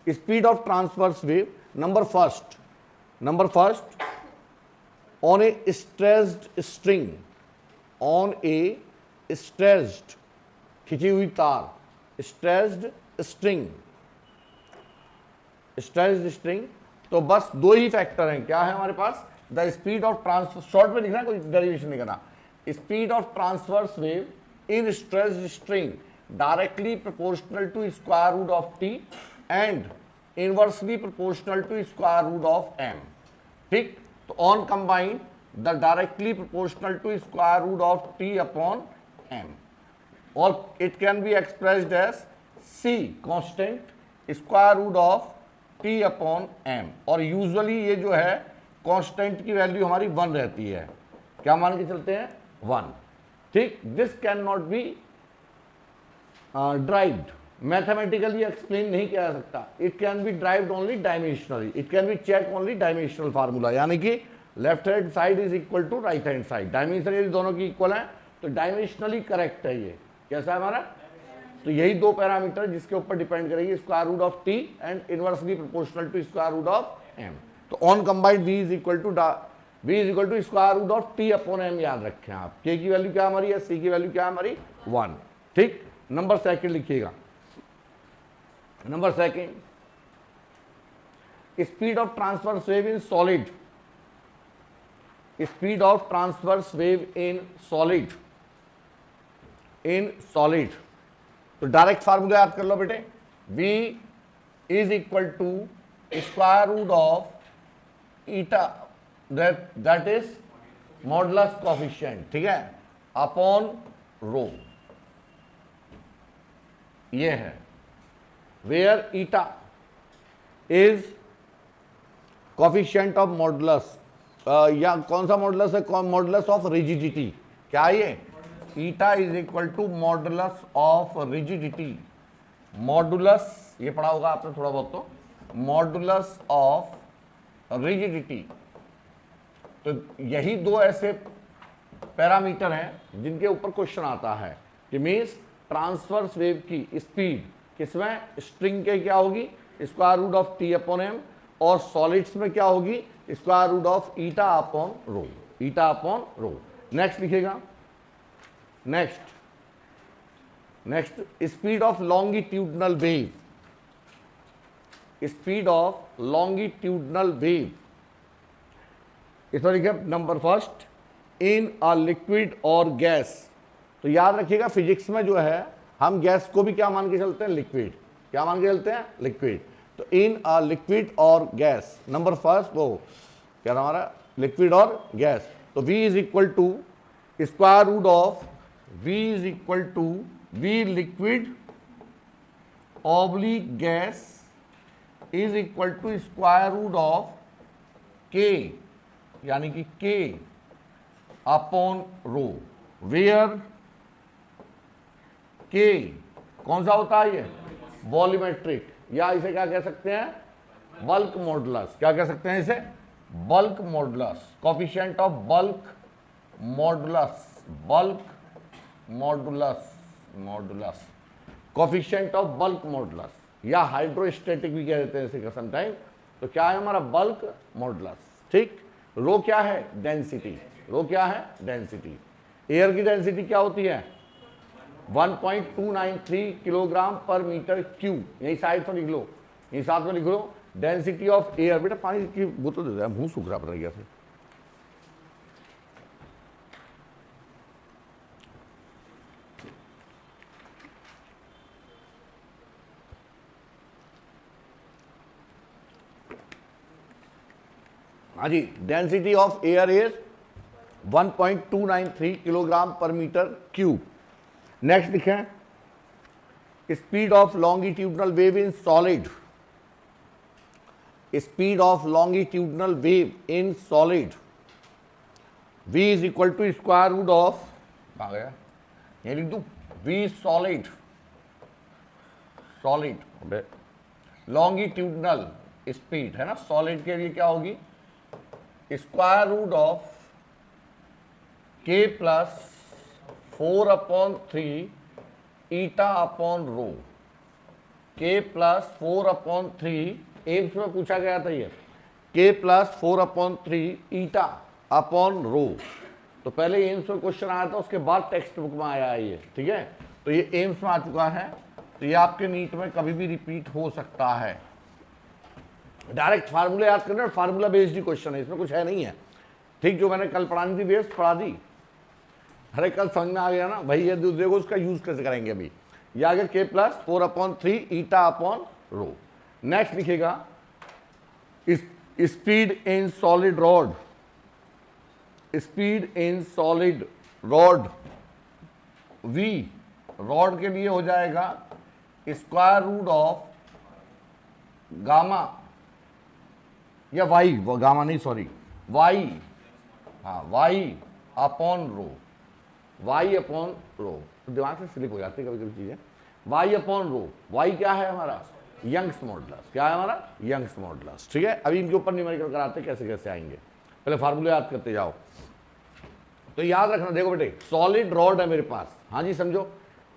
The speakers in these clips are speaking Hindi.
Speed of transverse wave, number first, on a stressed string, on a stressed खिंची हुई तार, stressed string, तो बस दो ही फैक्टर हैं, क्या है हमारे पास, the speed of transfer, short में लिखना है, कोई डेरिवेशन नहीं करना, speed of transverse wave in stressed string directly proportional to square root of T and inversely proportional to square root of M. ठीक, तो on combined the directly proportional to square root of T upon M, और it can be expressed as C constant square root of T upon M, और यूजुअली ये जो है कांस्टेंट की वैल्यू हमारी 1 रहती है, क्या मान के चलते हैं 1। ठीक, this can not be derived, mathematically explain नहीं किया जा सकता, it can be derived only dimensionally, it can be check only dimensional formula, यानी कि left hand side is equal to right hand side, dimensionally दोनों की इक्वल है, तो डायमेंशनली करेक्ट है ये, कैसा है हमारा, तो यही दो पैरामीटर जिसके ऊपर डिपेंड करेगी, square root of T and inversely proportional to square root of M. तो on combined v is equal to square root of T upon M, याद रखें आप, k की वैल्यू क्या हमारी है, c की वैल्यू क्या है हमारी 1। ठीक, नंबर सेकंड लिखिएगा, number second, speed of transverse wave in solid, speed of transverse wave in solid, तो डायरेक्ट फार्मूला याद कर लो बेटे, v is equal to square root of eta, that is modulus coefficient, ठीक है, अपॉन रो, ये है, where eta is coefficient of modulus, या कौन सा मॉडुलस है, मॉडुलस ऑफ रिजिडिटी, क्या ये, eta is equal to modulus of rigidity, modulus ये पढ़ा होगा आपने थोड़ा बहुत, तो मॉडुलस ऑफ रिजिडिटी, तो यही दो ऐसे पैरामीटर हैं जिनके ऊपर क्वेश्चन आता है कि मीन्स ट्रांसवर्स वेव की स्पीड किसमें, स्ट्रिंग के क्या होगी, square root of T upon M, और सॉलिड्स में क्या होगी, square root of eta upon rho, eta upon rho. Next लिखेगा, next speed of longitudinal wave, speed of longitudinal wave, इस पर लिखिए number first, in a liquid और गैस, तो याद रखिएगा फिजिक्स में जो है हम गैस को भी क्या मान के चलते हैं, लिक्विड, क्या मान के चलते हैं, लिक्विड, तो इन अ लिक्विड और गैस, नंबर फर्स्ट वो क्या हमारा, लिक्विड और गैस, तो v is equal to square root of, v is equal to v liquid oblique gas is equal to square root of k, यानी कि k upon rho, where k कौन सा होता है, ये वॉल्यूमेट्रिक, या इसे क्या कह सकते हैं, बल्क मॉडुलस, क्या कह सकते हैं इसे, bulk modulus, coefficient of bulk modulus, bulk modulus, coefficient of bulk modulus, या हाइड्रोस्टैटिक भी कह देते हैं इसे समटाइम, तो क्या है हमारा बल्क मॉडुलस। ठीक, रो क्या है, डेंसिटी, रो क्या है, डेंसिटी, एयर की डेंसिटी क्या होती है, 1.293 किलोग्राम पर मीटर क्यूब, यही साइड पर लिख लो, यही साथ में लिख लो, डेंसिटी ऑफ एयर, बेटा पानी की बोतल दे दो, मुंह सूख रहा पड़ गया फिर, हाँ जी, density of air is 1.293 kilogram per metre cube. Next लिखें, speed of longitudinal wave in solid, speed of longitudinal wave in solid, v is equal to square root of, कहाँ गया, ये लिख दूं, v सॉलिड, लॉन्गिट्यूडनल स्पीड है ना, सॉलिड के लिए क्या होगी, square root of k plus 4/3 eta upon rho, k+4/3 AIIMS में पूछा गया था ये, k+4/3 ईटा अपॉन रो। तो पहले एम्स में क्वेश्चन आया था, उसके बाद टेक्स्ट बुक में आया है ये, ठीक है। तो ये एम्स में आ चुका है, तो ये आपके नीट में कभी भी रिपीट हो सकता है। डायरेक्ट फार्मूला याद करना, फार्मूला बेस्ड ही क्वेश्चन है, इसमें कुछ है नहीं है, ठीक। जो मैंने कल पढ़ानी थी बेस्ड पढ़ा दी, हरे कल समझ में आ गया ना भाई। ये देखो उसका यूज कैसे करेंगे अभी। ये आ गया k+4/3 eta upon rho. Next लिखेगा speed in solid rod, speed in solid rod v, rod के लिए हो जाएगा स्क्वायर रूट ऑफ गामा या y, वो गामा नहीं सॉरी y, हाँ y upon rho, y upon rho. दिमाग से स्लिप हो जाती है कभी कभी चीजें। y अपॉन रो, y क्या है हमारा यंग्स मॉडुलस, क्या है हमारा यंग्स मॉडुलस, ठीक है। अभी इनके ऊपर न्यूमेरिकल कराते कैसे कैसे आएंगे, पहले फार्मूले याद करते जाओ। तो याद रखना, देखो बेटे सॉलिड रॉड है मेरे पास, हाँ जी समझो।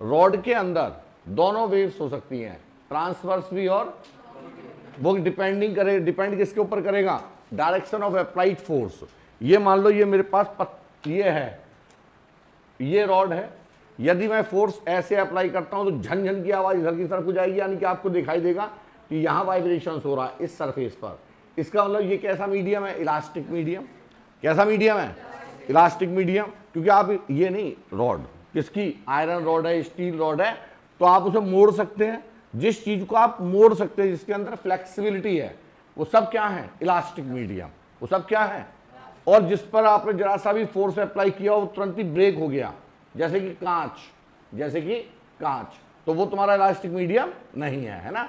रॉड के अंदर दोनों वेव्स हो सकती हैं, ट्रांसवर्स भी और वो डिपेंड किसके ऊपर करेगा, डायरेक्शन ऑफ अप्लाइड फोर्स। ये मान लो ये मेरे पास ये है, ये रॉड है, यदि मैं फोर्स ऐसे अप्लाई करता हूं तो झनझन की आवाज इधर की तरफ हो जाएगी, यानी कि आपको दिखाई देगा कि यहां वाइब्रेशंस हो रहा है इस सरफेस पर। इसका मतलब ये कैसा मीडियम है, इलास्टिक मीडियम। कैसा मीडियम है, इलास्टिक मीडियम। क्योंकि आप ये नहीं, रॉड किसकी, आयरन रॉड है, स्टील रॉड है, तो आप उसे मोड़ सकते हैं। जिस चीज को आप मोड़ सकते हैं, जिसके अंदर फ्लेक्सिबिलिटी है, वो सब क्या है, इलास्टिक मीडियम, वो सब क्या है। और जिस पर आपने जरा सा भी फोर्स अप्लाई किया वो तुरंत ही ब्रेक हो गया, जैसे कि कांच, जैसे कि कांच, तो वो तुम्हारा इलास्टिक मीडियम नहीं है, है ना।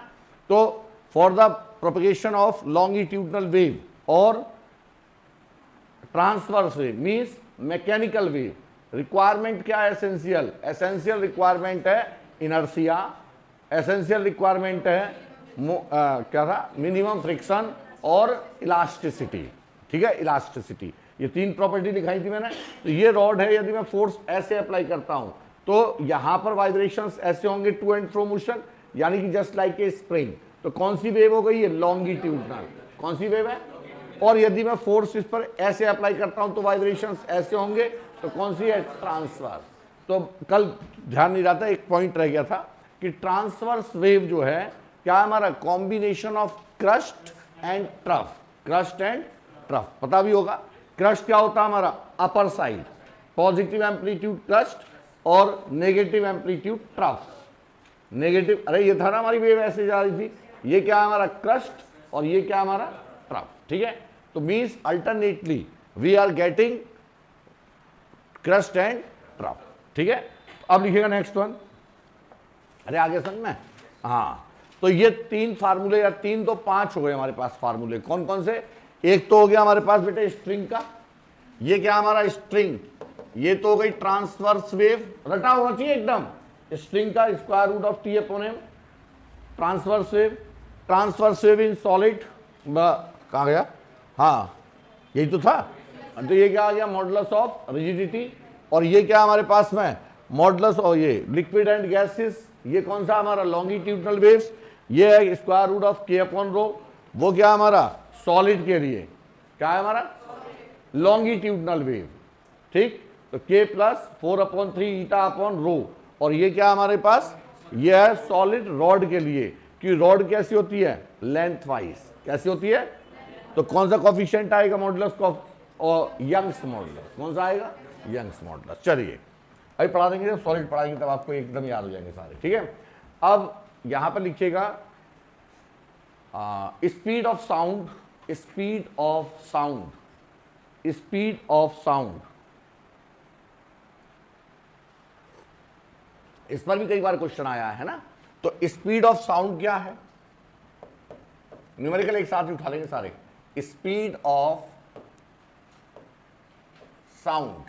तो for the propagation of longitudinal wave और transverse wave means mechanical wave, requirement क्या है, एसेंशियल रिक्वायरमेंट है इनर्शिया, एसेंशियल रिक्वायरमेंट है क्या था, मिनिमम फ्रिक्शन और इलास्टिसिटी, ठीक है, इलास्टिसिटी। ये तीन प्रॉपर्टी दिखाई थी मैंने। तो ये रॉड है, यदि मैं फोर्स ऐसे अप्लाई करता हूं तो यहां पर वाइब्रेशंस ऐसे होंगे, टू एंड फ्रो मोशन, यानी कि जस्ट लाइक ए स्प्रिंग। तो कौन सी वेव हो गई है, लॉन्गिट्यूडनल, कौन सी वेव है। और यदि मैं फोर्स इस पर ऐसे अप्लाई करता हूं तो वाइब्रेशंस ऐसे होंगे, तो कौन सी है, ट्रांसवर्स। तो कल ध्यान नहीं रहा था, एक पॉइंट रह गया था कि ट्रांसवर्स वेव जो है क्या, हमारा combination of crust and trough, crust and trough पता भी होगा। क्रस्ट क्या होता है हमारा, upper side, positive amplitude crust और नेगेटिव एम्पलीट्यूड ट्रफ। नेगेटिव, अरे ये था ना हमारी वेव ऐसे जा रही थी, ये क्या है हमारा क्रस्ट और ये क्या हमारा ट्रफ, ठीक है। तो means alternately we are getting crest and trough, ठीक है। अब लिखेगा नेक्स्ट वन, अरे आगे समझ में, हाँ। तो ये तीन फार्मूले, या तीन तो पांच हो गए हमारे पास फार्मूले। कौन कौन से, एक तो हो गया हमारे पास बेटे स्ट्रिंग का, ये क्या हमारा स्ट्रिंग, ये तो हो गई ट्रांसवर्स वेव, रटा होना चाहिए एकदम, स्ट्रिंग का square root of T upon M, transverse wave, transverse wave in solid, कहाँ गया, हाँ यही तो था। तो ये क्या आ गया, मॉडुलस ऑफ रिजिडिटी। और ये क्या हमारे पास में, मॉडुलस, और ये लिक्विड एंड गैसेस, ये कौन सा हमारा लॉन्गिट्यूडनल वेव्स, ये है स्क्वायर रूट ऑफ के अपॉन रो। वो क्या हमारा सॉलिड के लिए क्या है हमारा, लॉन्गिट्यूडनल वेव, ठीक। तो k+4/3 ईटा अपॉन रो। और ये क्या हमारे पास, ये है सॉलिड रॉड के लिए, कि रॉड कैसी होती है, लेंथ वाइज, कैसी होती है। तो कौन सा कॉफिशिएंट आएगा मॉडुलस का, और यंग्स मॉडुलस, कौन सा आएगा, यंग्स मॉडुलस। चलिए अभी पढ़ा देंगे, जब सॉलिड पढ़ाएंगे तब आपको एकदम याद हो जाएंगे सारे, ठीक है। अब यहां पर लिखिएगा speed of sound, speed of sound, speed of sound. इस पर भी कई बार क्वेश्चन आया है ना। तो स्पीड ऑफ साउंड क्या है, न्यूमेरिकल एक साथ उठा लेंगे सारे। Speed of sound,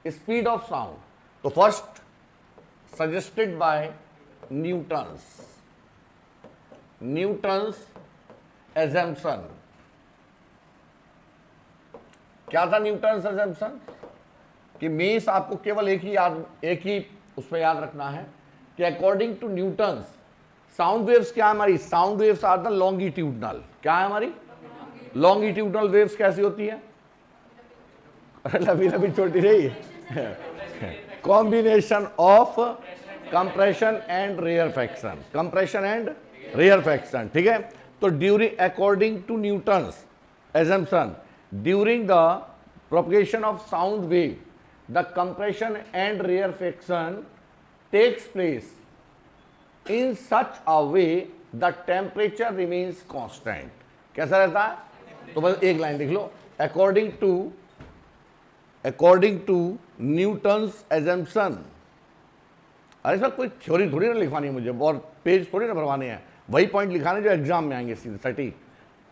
speed of sound, तो first suggested by Newton's assumption. क्या था न्यूटन्स एजम्पशन, कि मीन्स आपको केवल एक ही उसमें याद रखना है कि according to Newton's sound waves क्या है हमारी? Sound waves are the longitudinal. क्या है हमारी? लॉन्गिट्यूडनल वेव्स कैसी होती है? लंबी लंबी छोटी रही combination of compression and rarefaction, compression and rarefaction, ठीक है। तो during according to Newton's assumption, during the propagation of sound wave, the compression and rarefaction takes place in such a way the temperature remains constant। कैसा रहता है? तो बस एक लाइन लिख लो, according to Newton's assumption। अरे सर कोई थ्योरी थोड़ी ना लिखवानी है मुझे और पेज थोड़ी ना भरवाने हैं, वही पॉइंट लिखाने जो एग्जाम में आएंगे सीधे सटीक।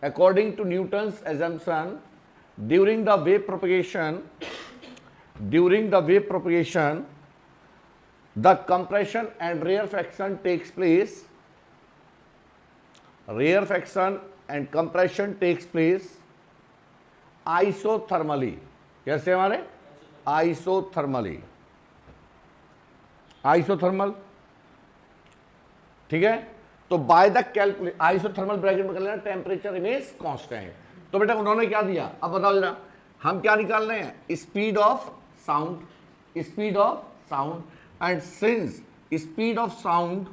According to Newton's assumption, during the wave propagation, the compression and rarefaction takes place. Rarefaction and compression takes place isothermally। कैसे हमारे? isothermally, isothermal, ठीक है। तो by the calculate isothermal bracket में कर लेना टेम्परेचर रिमेन्स कांस्टेंट। तो बेटा उन्होंने क्या दिया, अब बताओ जरा हम क्या निकाल रहे हैं? Speed of sound, speed of sound, and since speed of sound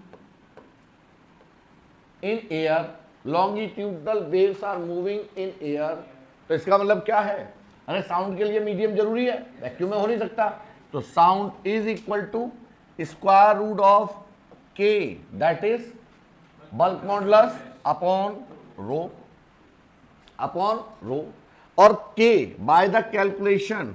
in air, longitudinal waves are moving in air, तो इसका मतलब क्या है? अरे साउंड के लिए मीडियम जरूरी है, वैक्यूम में हो नहीं सकता। तो sound is equal to square root of K, that is bulk modulus upon rho, और के बाय द कैलकुलेशन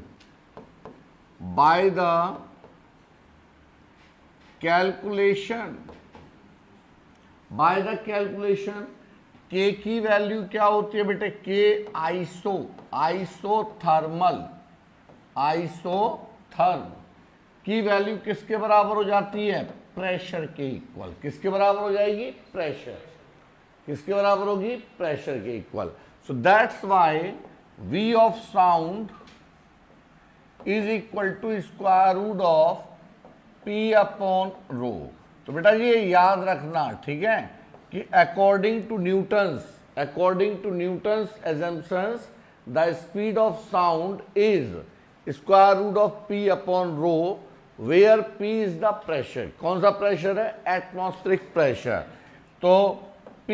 के की वैल्यू क्या होती है बेटे? के आइसोथर्म की वैल्यू किसके बराबर हो जाती है? प्रेशर के इक्वल। किसके बराबर हो जाएगी? प्रेशर। किसके बराबर होगी? प्रेशर के equal. So that's why V of sound is equal to square root of P upon rho. तो बेटा ये याद रखना, ठीक है, कि according to Newton's assumptions the speed of sound is square root of P upon rho, where P is the pressure. कौन सा प्रेशर है? Atmospheric pressure. तो P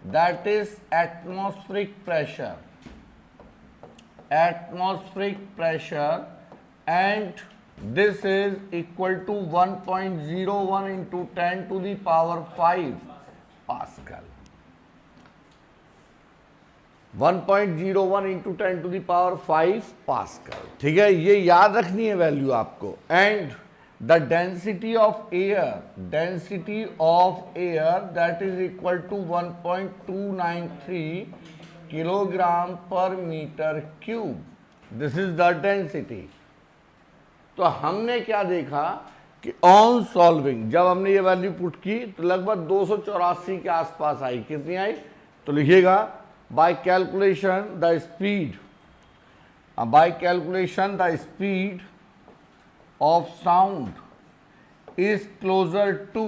that is atmospheric pressure, and this is equal to 1.01 into 10 to the power 5 pascal. 1.01 into 10 to the power 5 pascal, ठीक है, ये याद रखनी है वैल्यू आपको। And the density of air that is equal to 1.293 kilogram per metre cube, this is the density. तो हमने क्या देखा कि ऑन सॉल्विंग जब हमने ये वैल्यू पुट की तो लगभग 284 के आसपास आई। कितनी आई? तो लिखिएगा by calculation the speed of sound is closer to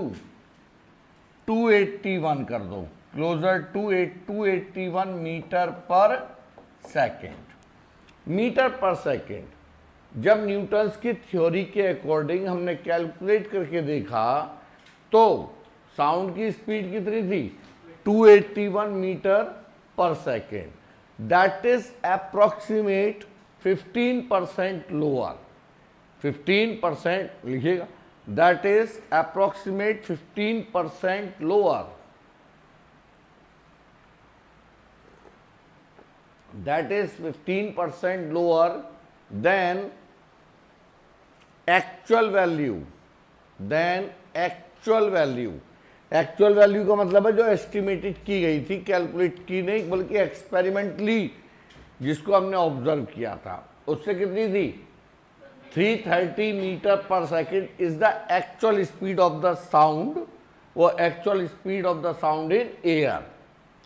281 कर दो, closer to 281 metre per second. जब न्यूटन्स की थ्योरी के अकॉर्डिंग हमने कैलकुलेट करके देखा तो साउंड की स्पीड कितनी थी? 281 metre per second, that is approximate 15% lower, 15% लिखिएगा, that is approximate 15% lower, that is 15% lower than actual value, actual value का मतलब है जो एस्टिमेटेड की गई थी, कैलकुलेट की नहीं बल्कि एक्सपेरिमेंटली जिसको हमने ऑब्जर्व किया था, उससे कितनी थी? 330 metre per second is the actual speed of the sound, वो actual speed of the sound in air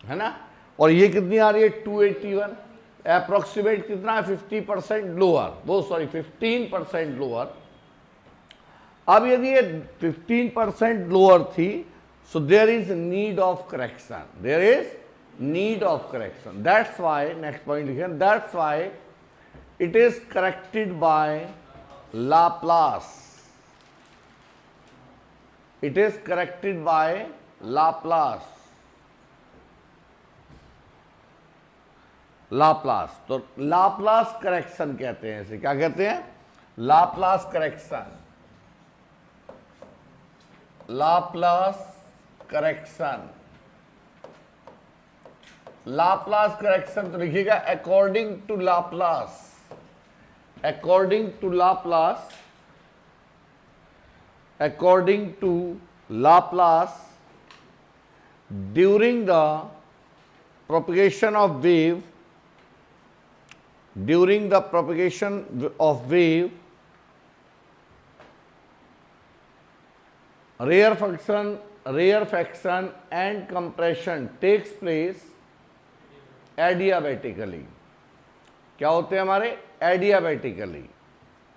है ना। और ये कितनी आ रही है? 281, अप्रोक्सीमेट कितना है? 50% लोअर, वो सॉरी 15% लोअर। अब यदि ये 15% लोअर थी, So there is need of correction. There is need of correction. That's why, next point लिखें, that's why it is corrected by Laplace. It is corrected by Laplace. Laplace, तो लाप्लास करेक्शन कहते हैं इसे, क्या कहते हैं? Laplace correction. Laplace correction. Laplace correction तो लिखिएगा according to Laplace. According to Laplace. According to Laplace during the propagation of wave, during the propagation of wave, rarefaction and compression takes place adiabatically. क्या होते हैं हमारे? adiabatically.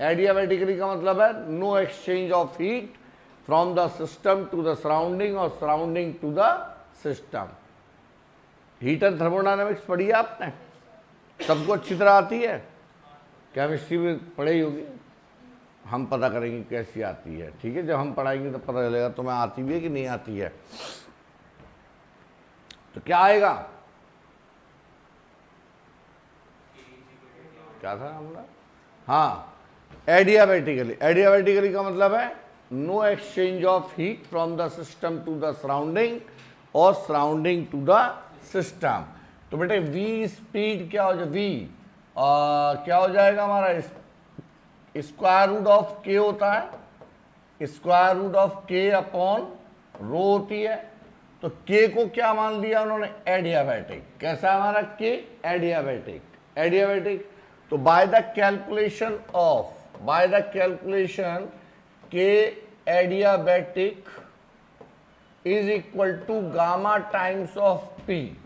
Adiabatically का मतलब है no exchange of heat from the system to the surrounding or surrounding to the system. Heat and thermodynamics पढ़ी है आपने? सबको अच्छी तरह आती है? केमिस्ट्री में पढ़ी होगी. हम पता करेंगे कैसी आती है, ठीक है? जब हम पढ़ाएंगे तो पता चलेगा तुम्हें आती भी है कि नहीं आती है. तो क्या आएगा? क्या था हमारा? हाँ, एडियाबैटिकली. एडियाबैटिकली का मतलब है no exchange of heat from the system to the surrounding और सराउंडिंग टू द सिस्टम. तो बेटे v स्पीड क्या हो जाए? v क्या हो जाएगा हमारा? स्क्वायर रूट ऑफ k होता है. Square root of k upon rho होती है. तो k को क्या मान लिया उन्होंने? एडियाबैटिक. कैसा है हमारा k? एडियाबैटिक. एडियाबैटिक. तो by the calculation k adiabatic is equal to gamma times of P.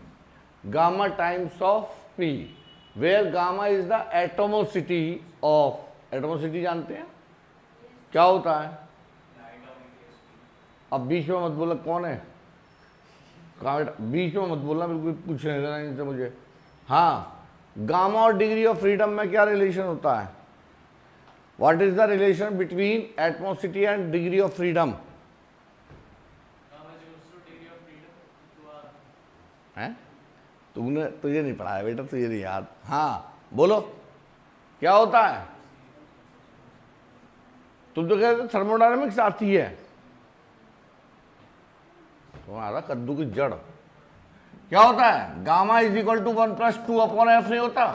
Gamma times of P, where gamma is the atomicity of. एटमोसिटी जानते हैं क्या होता है? अब बीच में मत बोला कौन है, बीच में मत बोलना, बिल्कुल पूछ नहीं देना इनसे मुझे. हाँ, गामा और डिग्री ऑफ फ्रीडम में क्या रिलेशन होता है? What is the relation between एटमोसिटी and degree of freedom? हैं? तुझे नहीं पढ़ा है बेटा, तुझे नहीं याद. हाँ बोलो क्या होता है? तुम तो कहते थर्मोडायनेमिक्स आती है, तुम्हारा कद्दू की जड़. क्या होता है? Gamma is equal to 1+2 upon F नहीं होता?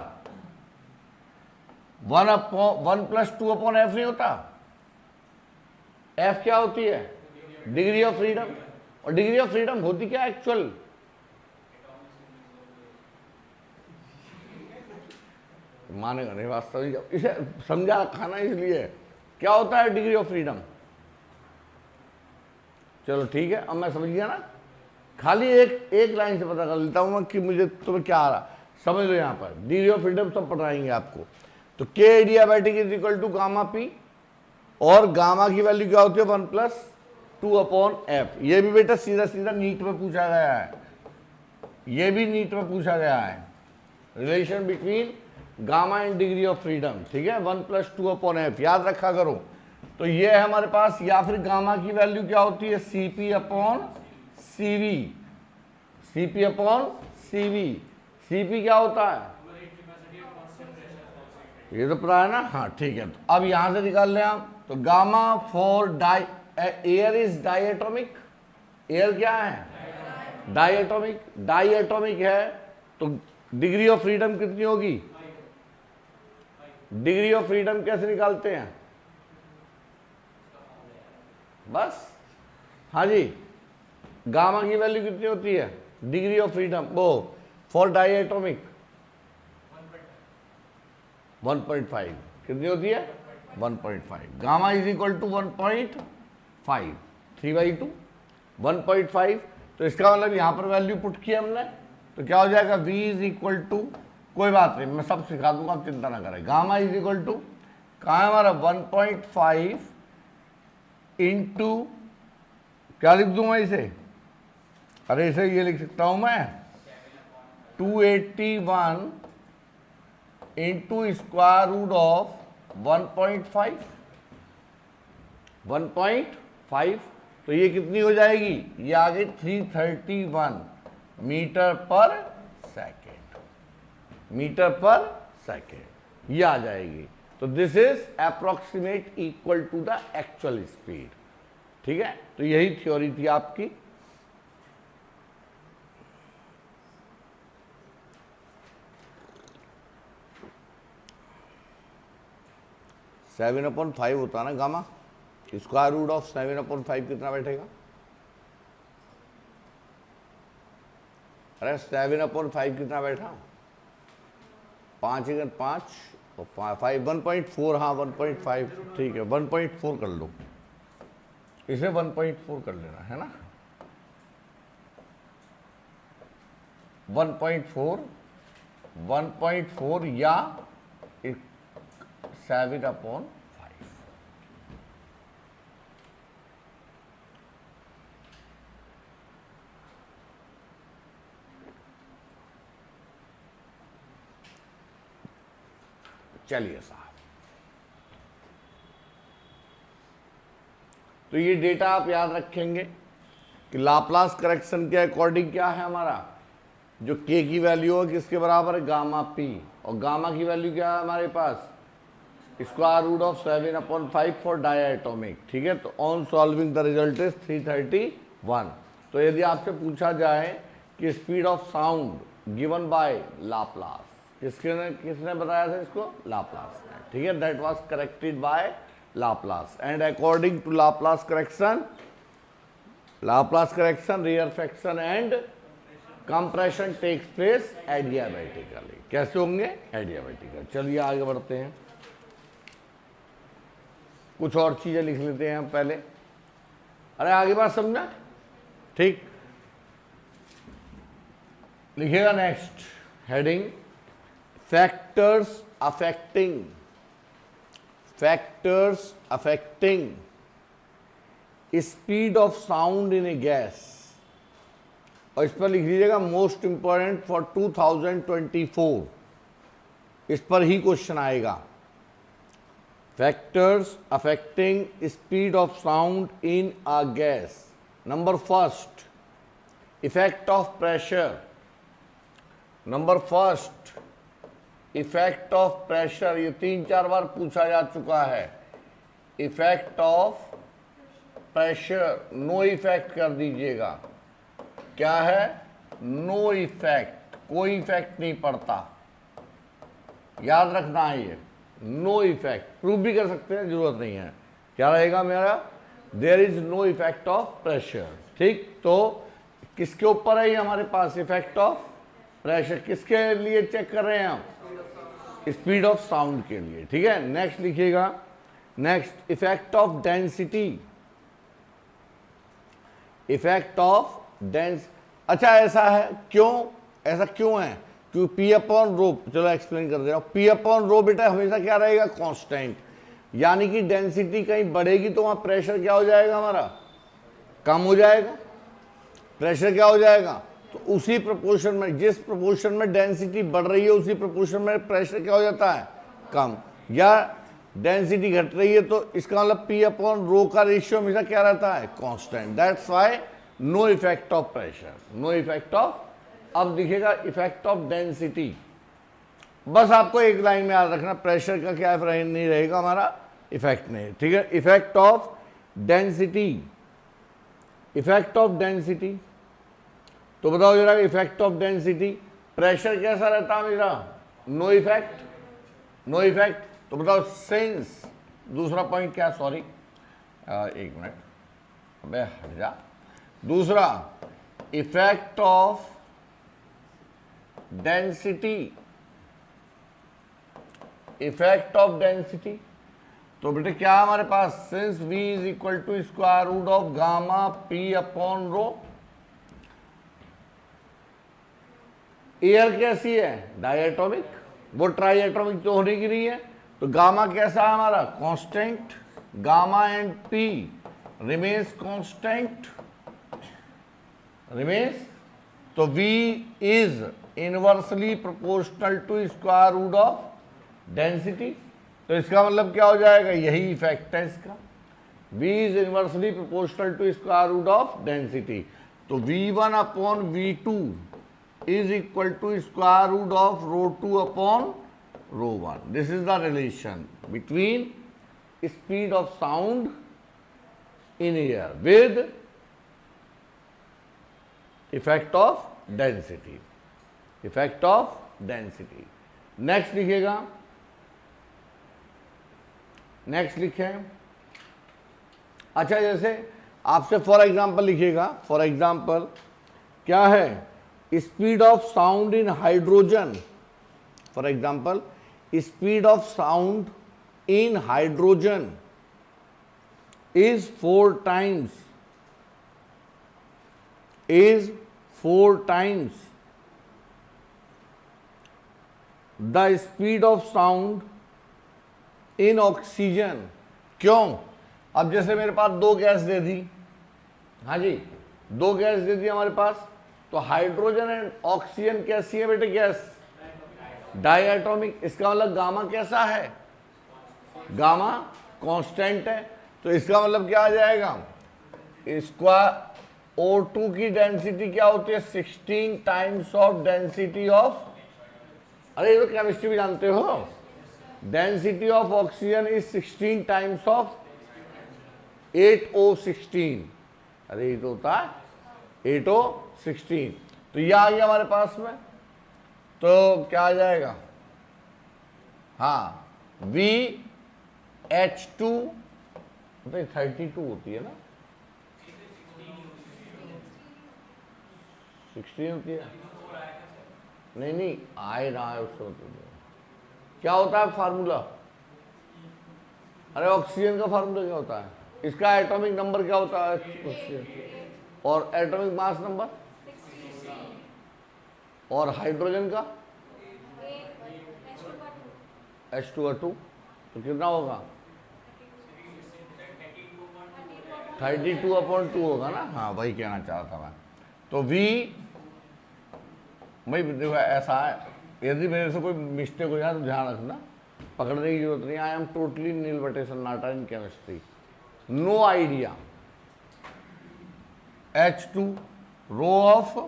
1+2 अपॉन एफ नहीं होता? एफ क्या होती है? Degree of freedom. और डिग्री ऑफ फ्रीडम होती क्या एक्चुअल? मानेगा नहीं बात, समझ इसे समझा रखा ना, इसलिए. क्या होता है डिग्री ऑफ फ्रीडम? चलो ठीक है, अब मैं समझ गया ना. खाली एक लाइन से पता कर लेता हूं मैं कि मुझे तुम्हें क्या आ रहा. समझ लो, यहां पर डिग्री ऑफ फ्रीडम सब पढ़ाएंगे आपको. तो K adiabatic is equal to gamma P, और गामा की वैल्यू क्या होती है? 1+2 अपॉन एफ. ये भी बेटा सीधा सीधा नीट में पूछा गया है. ये भी नीट में पूछा गया है, relation between gamma and degree of freedom. ठीक है, 1+2 अपॉन एफ याद रखा करो. तो ये है हमारे पास. या फिर गामा की वैल्यू क्या होती है? CP upon CV. CP upon CV. CP क्या होता है? ये तो पता है ना. हाँ ठीक है, तो अब यहां से निकाल लें आप. तो gamma for air is diatomic. Air क्या है? डाइएटॉमिक. डाइएटॉमिक है तो डिग्री ऑफ फ्रीडम कितनी होगी? डिग्री ऑफ फ्रीडम कैसे निकालते हैं? बस हाँ जी, गामा की वैल्यू कितनी होती है? डिग्री ऑफ फ्रीडम वो फॉर डाइएटॉमिक 1.5. कितनी होती है? 1.5. Gamma is equal to 1.5. 3/2 1.5. तो इसका मतलब यहां पर वैल्यू पुट किया हमने, तो क्या हो जाएगा? v इज इक्वल टू, कोई बात नहीं मैं सब सिखा दूंगा, आप चिंता ना करें. गामा इज इक्वल टू कहाँ है हमारा? 1.5 इंटू क्या लिख दूंगा इसे? अरे इसे ये लिख सकता हूं मैं 281 इंटू स्क्वायर रूट ऑफ 1.5 1.5, तो ये कितनी हो जाएगी, ये आ गई 331 metre per second, metre per second ये आ जाएगी। तो this is approximate equal to the actual speed. ठीक है, तो यही थ्योरी थी आपकी। सेवन अपॉन 5 होता ना गामा, स्क्वायर रूट ऑफ 7/5 कितना बैठेगा, अरे 7/5 कितना बैठा, 5 1 5 और 5 1.4, हाँ 1.5 ठीक है, 1.4 कर लो, इसे 1.4 कर लेना है ना, 1.4 या 7/5। चलिए साहब, तो ये डेटा आप याद रखेंगे कि लाप्लास करेक्शन के अकॉर्डिंग क्या है हमारा, जो के की वैल्यू है किसके बराबर है, गामा पी, और गामा की वैल्यू क्या है हमारे पास, square root of 7/5 for diatomic. ठीक है, तो on solving the result is 331। तो यदि आपसे पूछा जाए कि speed of sound given by Laplace, किसने बताया था इसको, लाप्लास ने। ठीक है, that was corrected by Laplace, and according to Laplace correction rarefaction and compression takes place adiabatically. कैसे होंगे, एडियाबैटिकल। चलिए आगे बढ़ते हैं, कुछ और चीजें लिख लेते हैं हम पहले। अरे आगे बात समझा, ठीक, लिखिएगा next heading, factors affecting speed of sound in A gas, और इस पर लिख लीजिएगा मोस्ट इंपॉर्टेंट फॉर 2024, इस पर ही क्वेश्चन आएगा। Factors affecting speed of sound in a gas. Number first, effect of pressure. Number first, effect of pressure. ये 3-4 बार पूछा जा चुका है। Effect of pressure, no effect कर दीजिएगा। क्या है, no effect, कोई इफेक्ट नहीं पड़ता, याद रखना है ये, नो इफेक्ट। प्रूव भी कर सकते हैं, जरूरत नहीं है। क्या रहेगा मेरा, there is no effect of pressure. ठीक, तो किसके ऊपर है ये हमारे पास, इफेक्ट ऑफ प्रेशर, किसके लिए चेक कर रहे हैं हम, स्पीड ऑफ साउंड के लिए। ठीक है, नेक्स्ट लिखिएगा, next effect of density, effect of dense. अच्छा ऐसा है क्यों, ऐसा क्यों है, क्योंकि पी अपॉन रो, चलो एक्सप्लेन कर दे रहा हूं, पी अपॉन रो बेटा हमेशा क्या रहेगा, कांस्टेंट, यानी कि डेंसिटी कहीं बढ़ेगी तो वहां प्रेशर क्या हो जाएगा हमारा, कम हो जाएगा, प्रेशर क्या हो जाएगा, तो उसी प्रोपोर्शन में, जिस प्रोपोर्शन में डेंसिटी बढ़ रही है उसी प्रोपोर्शन में प्रेशर क्या हो जाता है, कम, या डेंसिटी घट रही है तो इसका मतलब पी अपॉन रो का रेशियो हमेशा क्या रहता है, constant. That's why no effect of pressure, no effect of. अब दिखेगा इफेक्ट ऑफ डेंसिटी, बस आपको एक लाइन में याद रखना, प्रेशर का क्या नहीं रहेगा हमारा, इफेक्ट नहीं। ठीक है, effect of density, effect of density, तो बताओ जरा, इफेक्ट ऑफ डेंसिटी, प्रेशर कैसा रहता है मेरा, नो इफेक्ट, नो इफेक्ट, तो बताओ सेंस, दूसरा पॉइंट क्या, सॉरी एक मिनट, अबे हट जा, दूसरा effect of density, effect of density, तो बेटे क्या हमारे पास, since V is equal to square root of gamma P upon rho. Air कैसी है, डायटोमिक, वो ट्राइएटोमिक तो होने की नहीं है, तो गामा कैसा है हमारा, constant, gamma and P remains constant, remains, तो V is inversely proportional to square root of density. तो इसका मतलब क्या हो जाएगा, यही इफेक्ट है इसका, V is inversely proportional to square root of density. तो V1 upon V2 is equal to square root of ρ2 upon ρ1। This is the relation between speed of sound in air with effect of density, effect of density. Next लिखिएगा, नेक्स्ट लिखें। अच्छा, जैसे आपसे फॉर एग्जांपल लिखिएगा, फॉर एग्जांपल क्या है, speed of sound in hydrogen. For example speed of sound in hydrogen is 4 times the speed of sound in oxygen। क्यों? अब जैसे मेरे पास दो गैस दे दी, हाँ जी, दो गैस दे दी हमारे पास, तो हाइड्रोजन एंड ऑक्सीजन कैसी है बेटे गैस, डायएटॉमिक। इसका मतलब गामा कैसा है, गामा कांस्टेंट है। तो इसका मतलब क्या आ जाएगा, स्क्वायर O2 की डेंसिटी क्या होती है, 16 टाइम्स ऑफ डेंसिटी ऑफ, अरे ये तो केमिस्ट्री भी जानते हो, density of oxygen is 16 times of 8O16। अरे ये तो होता है 8O16। तो ये आ गया हमारे पास में, तो क्या आ जाएगा, हाँ VH2 32 होती है ना, 16 होती है, नहीं नहीं आ रहा है उसको, क्या होता है फार्मूला, अरे ऑक्सीजन का फार्मूला क्या होता है, इसका एटॉमिक नंबर क्या होता है और एटॉमिक मास नंबर, और हाइड्रोजन का H2O2, तो कितना होगा 32/2 होगा ना, हाँ वही कहना चाह रहा था मैं। तो V भाई देखो ऐसा है, यदि मेरे से कोई मिस्टेक हो जाए तो ध्यान रखना, पकड़ने की जरूरत नहीं। आई एम टोटली नील बटे सन्नाटा in chemistry, no idea. H2 rho of,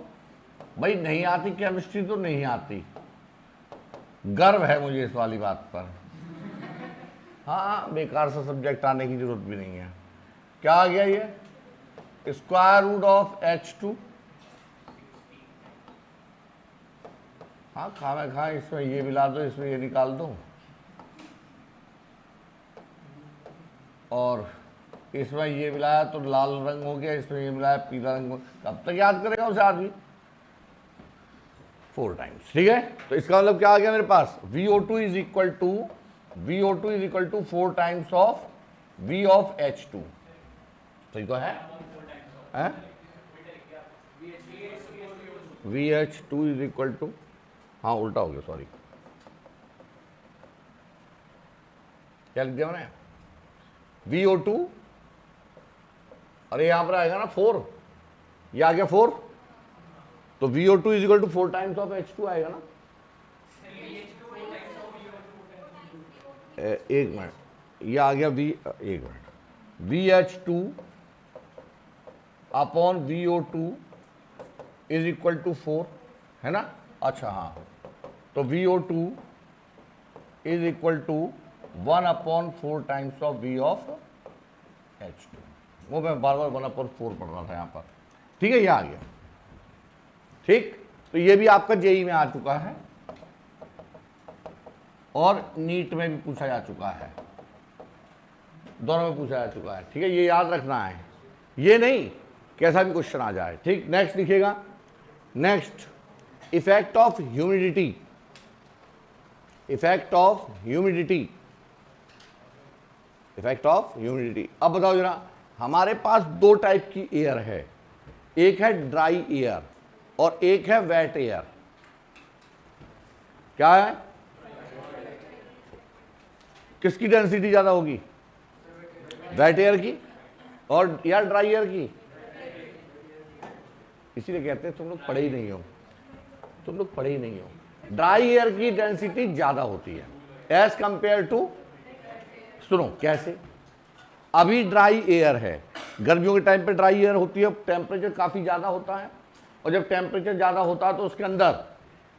भाई नहीं आती केमिस्ट्री तो नहीं आती, गर्व है मुझे इस वाली बात पर। हाँ, बेकार सा सब्जेक्ट आने की जरूरत भी नहीं है। क्या आ गया ये, स्क्वायर रूट ऑफ H2, हाँ खा इसमें ये मिला दो, इसमें ये निकाल दो, और इसमें ये मिलाया तो लाल रंग हो गया, इसमें ये मिलाया पीला रंग हो, कब तक याद करेगा उसे आदमी, 4 टाइम्स। ठीक है, तो इसका मतलब क्या आ गया मेरे पास, VO2 is equal to 4 times of V of H2। सही तो है? VH2 इज इक्वल टू, हाँ उल्टा हो गया, सॉरी, क्या लिख दिया मैंने, VO2, अरे यहां पर आएगा ना 4, ये आ गया 4, तो VO2 is equal to 4 times of H2 आएगा ना। एक मिनट, ये आ गया एक minute, VH2 upon VO2 is equal to 4 है ना। अच्छा हाँ, तो VO2 is equal to 1/4 times of V of H2। वो मैं बार बार 1/4 पढ़ रहा था यहाँ पर। ठीक है, ये आ गया। ठीक, तो ये भी आपका जेई में आ चुका है और नीट में भी पूछा जा चुका है, दोनों में पूछा जा चुका है। ठीक है, ये याद रखना है, ये नहीं कैसा भी क्वेश्चन आ जाए। ठीक, नेक्स्ट लिखिएगा, next effect of humidity, effect of humidity, effect of humidity. अब बताओ जरा, हमारे पास दो टाइप की एयर है, एक है ड्राई एयर और एक है वेट एयर। क्या है, किसकी डेंसिटी ज्यादा होगी, वेट एयर की और या ड्राई एयर की, इसीलिए कहते हैं तुम लोग पढ़े ही नहीं हो, तुम लोग पढ़े ही नहीं हो। ड्राई एयर की डेंसिटी ज्यादा होती है एज कंपेयर टू, सुनो कैसे, अभी ड्राई एयर है, गर्मियों के टाइम पे ड्राई एयर होती है, टेम्परेचर काफी ज्यादा होता है, और जब टेम्परेचर ज्यादा होता है तो उसके अंदर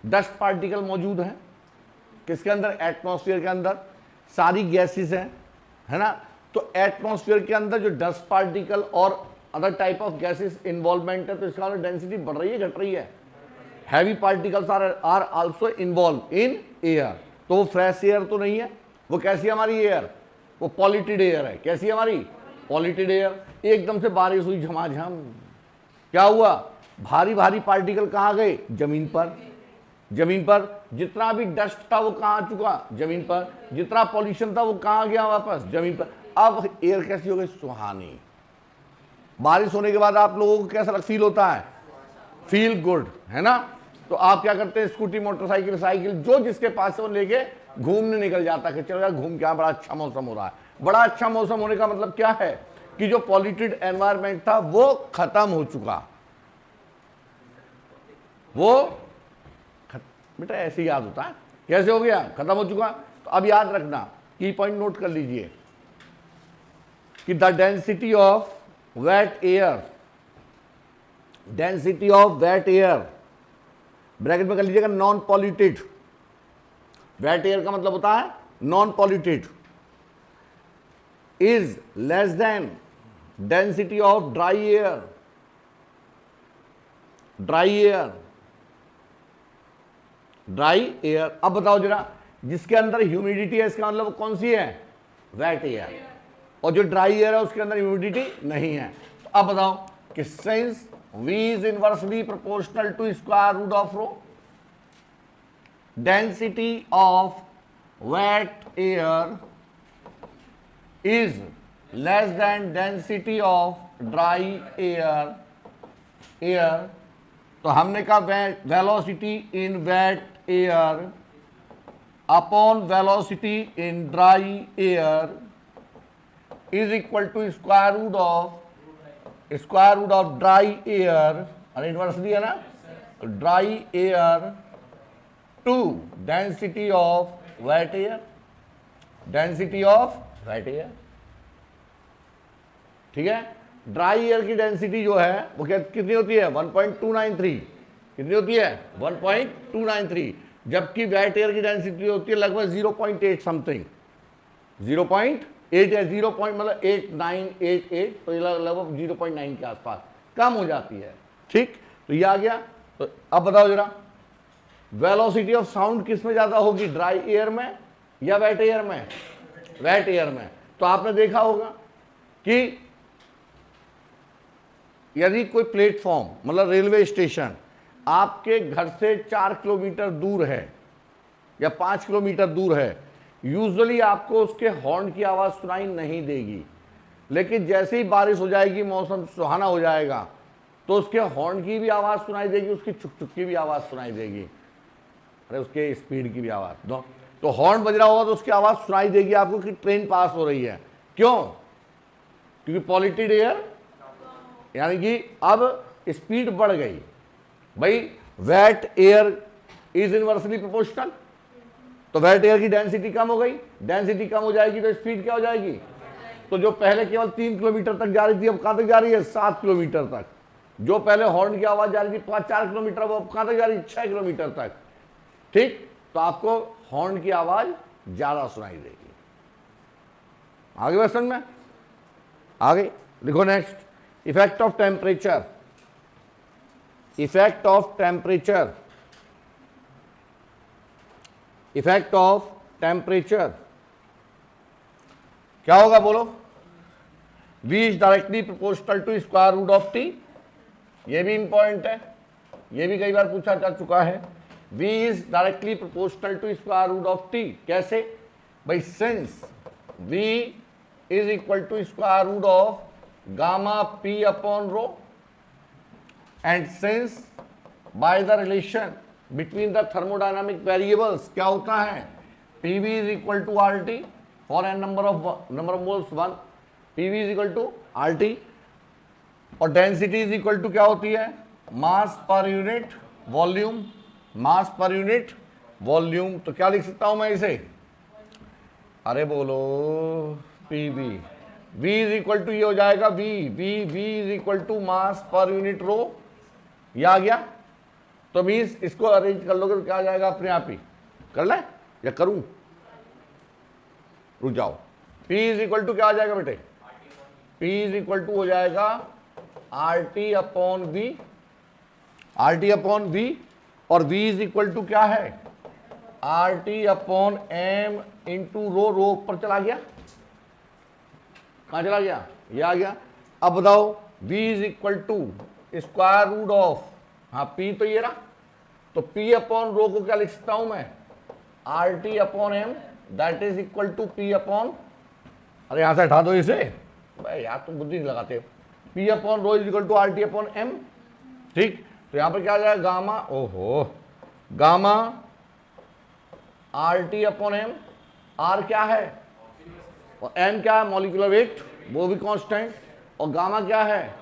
डस्ट पार्टिकल मौजूद हैं। किसके अंदर? एटमॉस्फेयर के अंदर सारी गैसेस हैं, है ना। तो एटमॉस्फेयर के अंदर जो डस्ट पार्टिकल और other type of gases involvement है, तो इसका डेंसिटी बढ़ रही है घट रही है? Heavy particles are also involve in air. तो वो फ्रेश एयर तो नहीं है, वो कैसी है हमारी एयर? वो पॉल्यूटेड एयर है। कैसी है हमारी? Polluted air. एकदम से बारिश हुई झमाझम, क्या हुआ? भारी भारी पार्टिकल कहाँ गए? जमीन पर। जमीन पर जितना भी डस्ट था वो कहाँ आ चुका? जमीन पर। जितना पॉल्यूशन था वो कहाँ गया? वापस जमीन पर। अब एयर कैसी हो गई? सुहानी। बारिश होने के बाद आप लोगों को कैसा फील होता है? फील गुड, है ना। तो आप क्या करते हैं? स्कूटी, मोटरसाइकिल, साइकिल जो जिसके पास है वो लेके घूमने निकल जाता है कि चलो यार घूम के, बड़ा अच्छा मौसम हो रहा है। बड़ा अच्छा मौसम होने का मतलब क्या है? कि जो पॉल्यूटेड एनवायरनमेंट था वो खत्म हो चुका। वो बेटा ऐसे याद होता है, कैसे हो गया? खत्म हो चुका। तो अब याद रखना, की पॉइंट नोट कर लीजिए कि the density of wet air, density of wet air, bracket में कर लीजिएगा नॉन पॉल्यूटेड। वेट एयर का मतलब होता है non polluted, is less than density of dry air. Dry air, dry air. अब बताओ जरा, जिसके अंदर ह्यूमिडिटी है इसका मतलब कौन सी है? Wet air. और जो ड्राई एयर है उसके अंदर ह्यूमिडिटी नहीं है। तो अब बताओ कि since V is inversely proportional to square root of rho, density of wet air is less than density of dry air, तो हमने कहा velocity in wet air upon velocity in dry air is equal to square root of dry air, अरे इन्वर्सली है ना, dry air to density of wet air, density of wet air. ठीक है। ड्राई एयर की डेंसिटी जो है वो क्या कितनी होती है? 1.293। कितनी होती है? 1.293। जबकि वेट एयर की डेंसिटी होती है लगभग 0.8 समथिंग, 0.8 या 0 मतलब 8988, तो ये लगभग 0.9 के आसपास कम हो जाती है। ठीक, तो ये आ गया। तो अब बताओ जरा, वेलोसिटी ऑफ साउंड किस में ज्यादा होगी? ड्राई एयर में या वेट एयर में? वेट एयर में। तो आपने देखा होगा कि यदि कोई प्लेटफॉर्म मतलब रेलवे स्टेशन आपके घर से 4 किलोमीटर दूर है या 5 किलोमीटर दूर है, यूजुअली आपको उसके हॉर्न की आवाज सुनाई नहीं देगी। लेकिन जैसे ही बारिश हो जाएगी, मौसम सुहाना हो जाएगा, तो उसके हॉर्न की भी आवाज सुनाई देगी, उसकी चुक चुक की भी आवाज सुनाई देगी, अरे उसके स्पीड की भी आवाज दो। तो हॉर्न बज रहा होगा तो उसकी आवाज सुनाई देगी आपको कि ट्रेन पास हो रही है। क्यों? क्योंकि पॉल्यूटेड एयर, यानी कि अब स्पीड बढ़ गई। भाई wet air is inversely proportional, तो वेट एयर की डेंसिटी कम हो गई, डेंसिटी कम हो जाएगी तो स्पीड क्या हो जाएगी? तो जो पहले केवल 3 किलोमीटर तक जा रही थी अब कहां तक जा रही है? 7 किलोमीटर तक। जो पहले हॉर्न की आवाज जा रही थी 5-4 किलोमीटर, वो अब कहां तक जा रही है? 6 किलोमीटर तक। ठीक, तो आपको हॉर्न की आवाज ज्यादा सुनाई देगी। आगे क्वेश्चन में आगे लिखो next, effect of temperature. Effect of temperature, effect of temperature क्या होगा बोलो? V is directly proportional to square root of T. ये भी इंपॉर्टेंट है, ये भी कई बार पूछा जा चुका है। V is directly proportional to square root of T. कैसे भाई? Since V is equal to square root of gamma P upon rho, and since by the relation between the thermodynamic variables क्या होता है? PV is equal to RT for n number of moles 1, PV is equal to RT, और डेंसिटी इज इक्वल टू क्या होती है? मास पर यूनिट वॉल्यूम, मास पर यूनिट वॉल्यूम। तो क्या लिख सकता हूं मैं इसे, अरे बोलो PV, V is equal to ये हो जाएगा V is equal to mass per unit रो। ये आ गया। तो मीन्स इसको अरेंज कर लोगे तो क्या आ जाएगा, अपने आप ही कर ले या करूं, रुक जाओ। P इज इक्वल टू क्या आ जाएगा बेटे, P इज इक्वल टू हो जाएगा RT upon V, RT upon V, और V इज इक्वल टू क्या है, RT upon M into rho, rho ऊपर चला गया, कहां चला गया, ये आ गया। अब बताओ V is equal to square root of, हाँ P तो ये रहा, तो P अपॉन रो को क्या लिख सकता हूं मैं, RT upon M that is equal to P upon, अरे यहां से हटा दो इसे भाई यार, तुम बुद्धि नहीं लगाते। P upon rho is equal to RT upon M, ठीक। तो यहां पर क्या आ जाएगा, गामा, ओहो, gamma RT upon M, R क्या है और M क्या है, मॉलिक्यूलर वेट, वो भी कांस्टेंट, और गामा क्या है,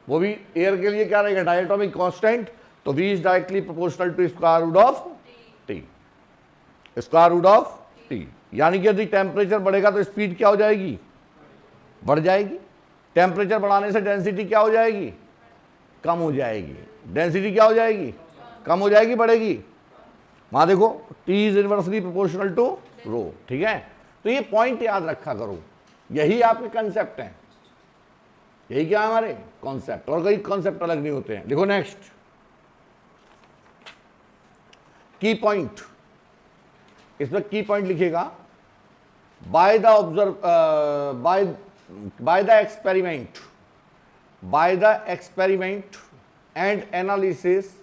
वो भी एयर के लिए क्या रहेगा, डायटोमिक कांस्टेंट। तो V is directly proportional to square root of T, square root of T। यानी कि यदि टेम्परेचर बढ़ेगा तो स्पीड क्या हो जाएगी, बढ़ जाएगी। टेम्परेचर बढ़ाने से डेंसिटी क्या हो जाएगी, कम हो जाएगी। डेंसिटी क्या हो जाएगी, कम हो जाएगी, बढ़ेगी। वहां देखो T is inversely proportional to rho, ठीक है। तो ये पॉइंट याद रखा करो, यही आपके कंसेप्ट हैं, यही क्या है हमारे कॉन्सेप्ट, और कई कॉन्सेप्ट अलग नहीं होते हैं। देखो नेक्स्ट की पॉइंट, इसमें की पॉइंट लिखेगा, by the observe by the experiment, by the experiment and analysis,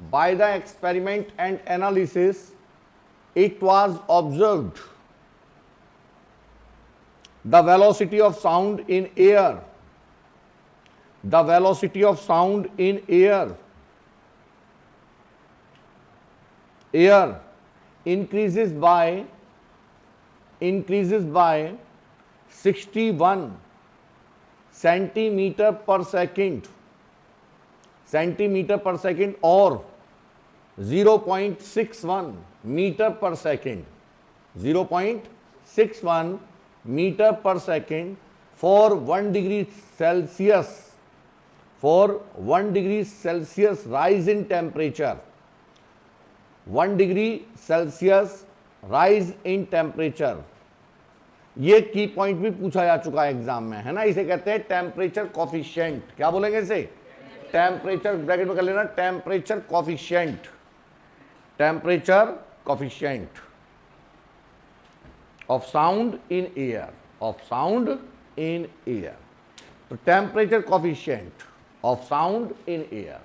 by the experiment and analysis it was observed the velocity of sound in air, the velocity of sound in air increases by 61 centimeter per second, centimetre पर सेकेंड, और 0.61 metre per second, 0.61 metre per second for 1 degree Celsius, for 1 degree Celsius rise in temperature, 1 degree Celsius rise in temperature. ये की पॉइंट भी पूछा जा चुका है एग्जाम में, है ना। इसे कहते हैं टेम्परेचर कॉफिशिएंट। क्या बोलेंगे इसे, टेम्परेचर, ब्रैकेट में कर लेना, temperature coefficient, temperature coefficient of sound in air, of sound in air. तो temperature coefficient of sound in air.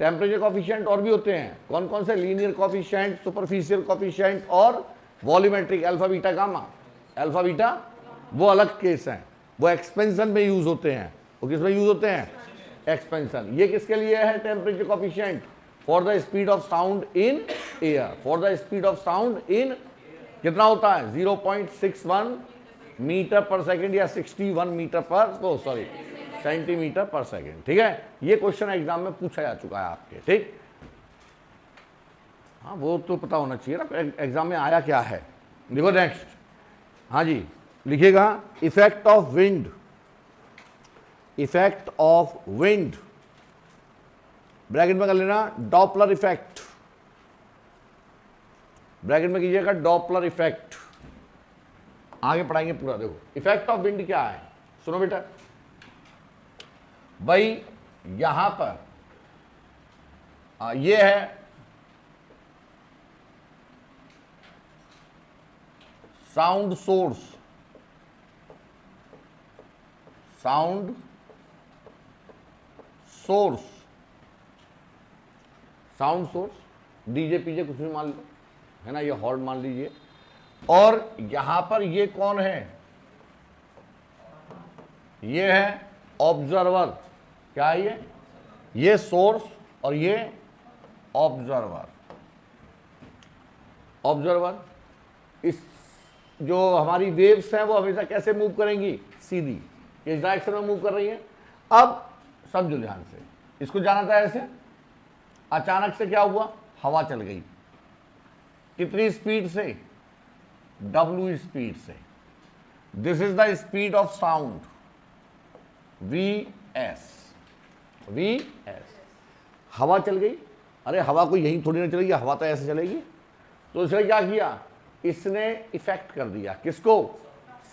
Temperature coefficient और भी होते हैं, कौन कौन से, लीनियर कॉफिशिएंट, सुपरफिशियल कॉफिशिएंट और volumetric, alpha beta gamma. Alpha beta वो अलग केस हैं, वो एक्सपेंशन में यूज होते हैं। वो किस में यूज होते हैं, एक्सपेंशन। ये किसके लिए है, temperature coefficient for the speed of sound in air, for the speed of sound इन, कितना होता है 0.61 मीटर पर सेकेंड या 61 मीटर पर, तो सॉरी सेंटीमीटर पर सेकेंड, ठीक है। ये क्वेश्चन एग्जाम में पूछा जा चुका है आपके, ठीक। हाँ वो तो पता होना चाहिए ना एग्जाम में आया क्या है। देखो नेक्स्ट, हाँ जी लिखिएगा, effect of wind, effect of wind, bracket में कर लेना डॉपलर इफेक्ट, ब्रैकेट में कीजिएगा डॉपलर इफेक्ट। आगे पढ़ाएंगे पूरा। देखो इफेक्ट ऑफ विंड क्या है, सुनो बेटा भाई, यहां पर ये है sound source, sound source, sound source, DJ PJ कुछ भी मान लो, है ना, ये हॉर्न मान लीजिए। और यहां पर ये कौन है, ये है ऑब्जर्वर। क्या है ये सोर्स और ये ऑब्जर्वर। ऑब्जर्वर, इस जो हमारी वेव्स हैं वो हमेशा कैसे मूव करेंगी, सीधी, इस डायरेक्शन में मूव कर रही है। अब समझो ध्यान से, इसको जाना था ऐसे, अचानक से क्या हुआ, हवा चल गई, कितनी स्पीड से, w स्पीड से। This is the speed of sound, vs, vs। हवा चल गई, अरे हवा को यहीं थोड़ी ना चलेगी, हवा तो ऐसे चलेगी। तो इसने क्या किया, इसने इफेक्ट कर दिया किसको,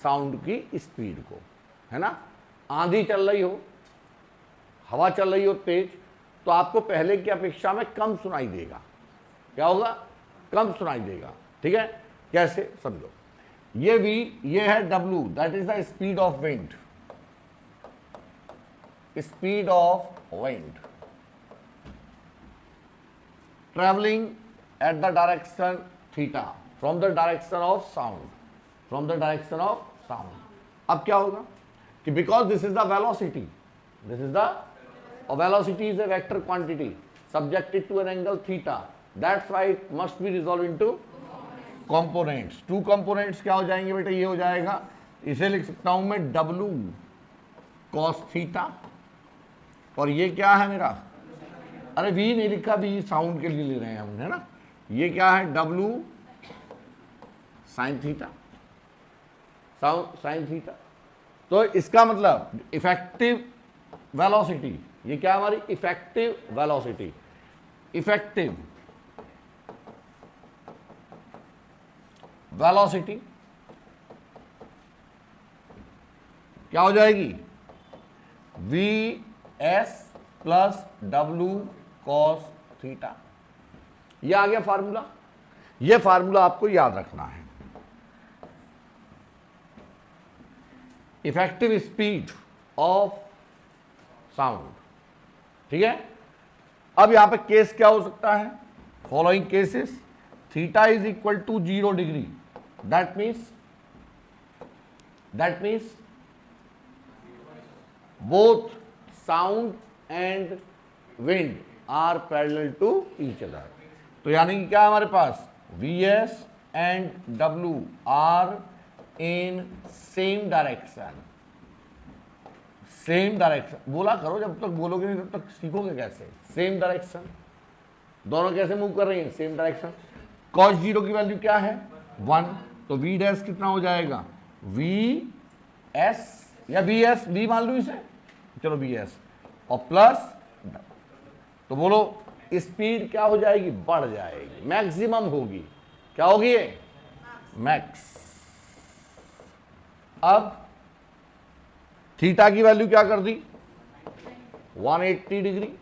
साउंड की स्पीड को, है ना। आंधी चल रही हो, हवा चल रही हो तेज, तो आपको पहले की अपेक्षा में कम सुनाई देगा, क्या होगा, कम सुनाई देगा, ठीक है। कैसे समझो, ये v, ये है w, that is the speed of wind, speed of wind travelling at the direction theta from the direction of sound, from the direction of sound. अब क्या होगा कि because this is the velocity, this is the velocity is a vector quantity subjected to an angle theta, that's why it must be resolved into components। Two components क्या हो जाएंगे बेटा, ये हो जाएगा, इसे लिख सकता हूं मैं w cos थीटा, और ये क्या है मेरा, अरे v नहीं लिखा, v साउंड के लिए ले रहे हैं हम, है ना। ये क्या है, w sin theta, sine theta. तो इसका मतलब इफेक्टिव वेलोसिटी, ये क्या है हमारी इफेक्टिव वेलोसिटी, इफेक्टिव वेलोसिटी क्या हो जाएगी, V S plus W cos theta. ये आ गया फार्मूला, ये फार्मूला आपको याद रखना है। इफेक्टिव स्पीड ऑफ साउंड, ठीक है। अब यहां पे केस क्या हो सकता है, following cases, theta is equal to 0 degree, that means both sound and wind are parallel to each other. तो यानी कि क्या है हमारे पास, Vs and W are in same direction, same direction. बोला करो, जब तक बोलोगे नहीं तब तक सीखोगे कैसे। सेम डायरेक्शन, दोनों कैसे मूव कर रही हैं, सेम डायरेक्शन। cos 0 की वैल्यू क्या है, 1, तो v डैश कितना हो जाएगा, vs या vs, v मान लो इसे, चलो vs, और प्लस, तो बोलो स्पीड क्या हो जाएगी, बढ़ जाएगी, मैक्सिमम होगी, क्या होगी ये, मैक्स। अब थीटा की वैल्यू क्या कर दी, 180 डिग्री।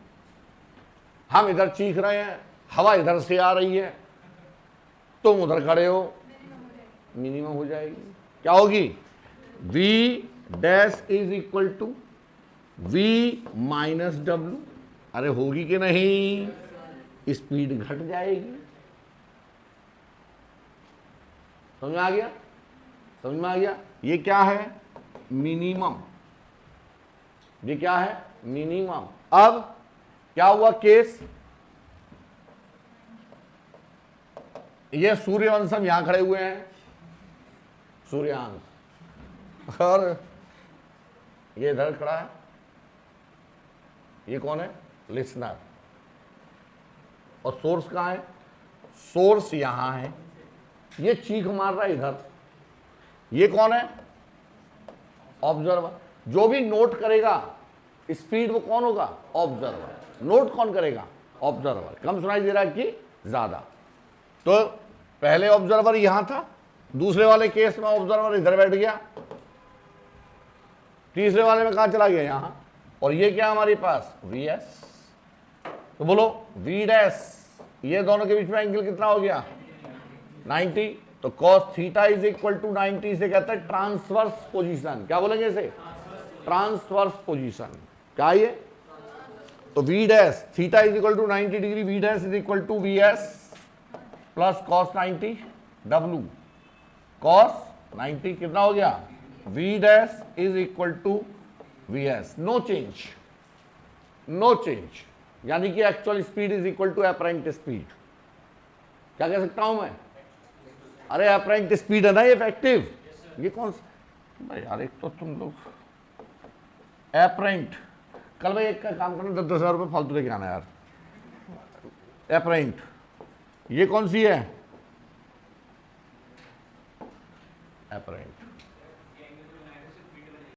हम इधर चीख रहे हैं, हवा इधर से आ रही है, तुम उधर खड़े हो, मिनिमम हो जाएगी, क्या होगी, v dash is equal to v minus W. अरे होगी कि नहीं, स्पीड घट जाएगी। समझ में आ गया, समझ में आ गया। ये क्या है, मिनिमम, ये क्या है, मिनिमम। अब क्या हुआ केस, ये सूर्यवंशम यहां खड़े हुए हैं, सूर्यांश, और ये इधर खड़ा है, ये कौन है, लिसनर। और सोर्स कहां है, सोर्स यहां है, ये चीख मार रहा है इधर। ये कौन है, ऑब्जर्वर। जो भी नोट करेगा स्पीड वो कौन होगा, ऑब्जर्वर। नोट कौन करेगा, ऑब्जर्वर। कम सुनाई दे रहा है कि ज्यादा, तो पहले ऑब्जर्वर यहां था, दूसरे वाले केस में ऑब्जर्वर इधर बैठ गया, तीसरे वाले में कहां चला गया, यहां। और ये क्या हमारे पास, Vs। तो बोलो V डैश, ये दोनों के बीच में एंगल कितना हो गया, 90। तो cos theta is equal to 90 से कहता है ट्रांसवर्स पोजीशन। क्या बोलेंगे इसे, ट्रांसवर्स पोजीशन। क्या ये, तो V dash theta is equal to 90 degree, V dash is equal to Vs plus cos 90 W, cos 90 कितना हो गया, V dash is equal to Vs, no change, no change. यानी कि actual speed is equal to apparent speed. क्या कह सकता हूं मैं, अरे अपरेंट स्पीड है ना ये इफेक्टिव, ये कौन सा भाई यार, एक तो तुम लोग अपरेंट कल भाई एक का काम करना, 10,000 रुपये फालतू लेके आना यार। एपरेंट, ये कौन सी है? एपरेंट।